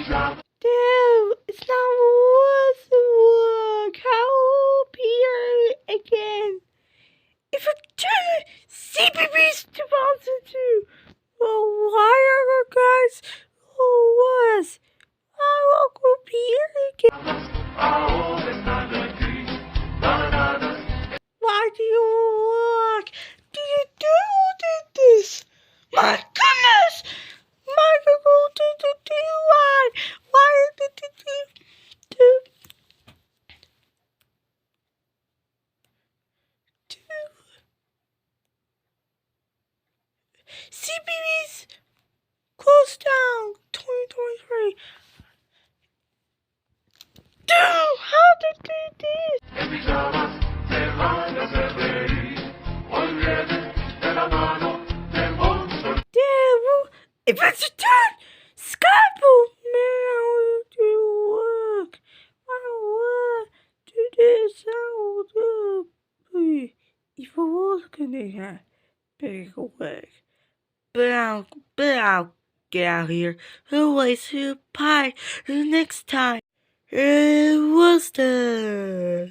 Dude, it's not worth the work. How will appear again? If a CBB's 2002, well, why are you guys worse? I will appear again. Why do you work? Do you do this? My goodness! My why did you do CBB's closed down 2023. Dude, how did they do this? Dude, if it's a turn, Skype will now do work. I will do this. I will do. If I was gonna have big work, but I'll get out here. Otherwise, bye. Next time, it was the.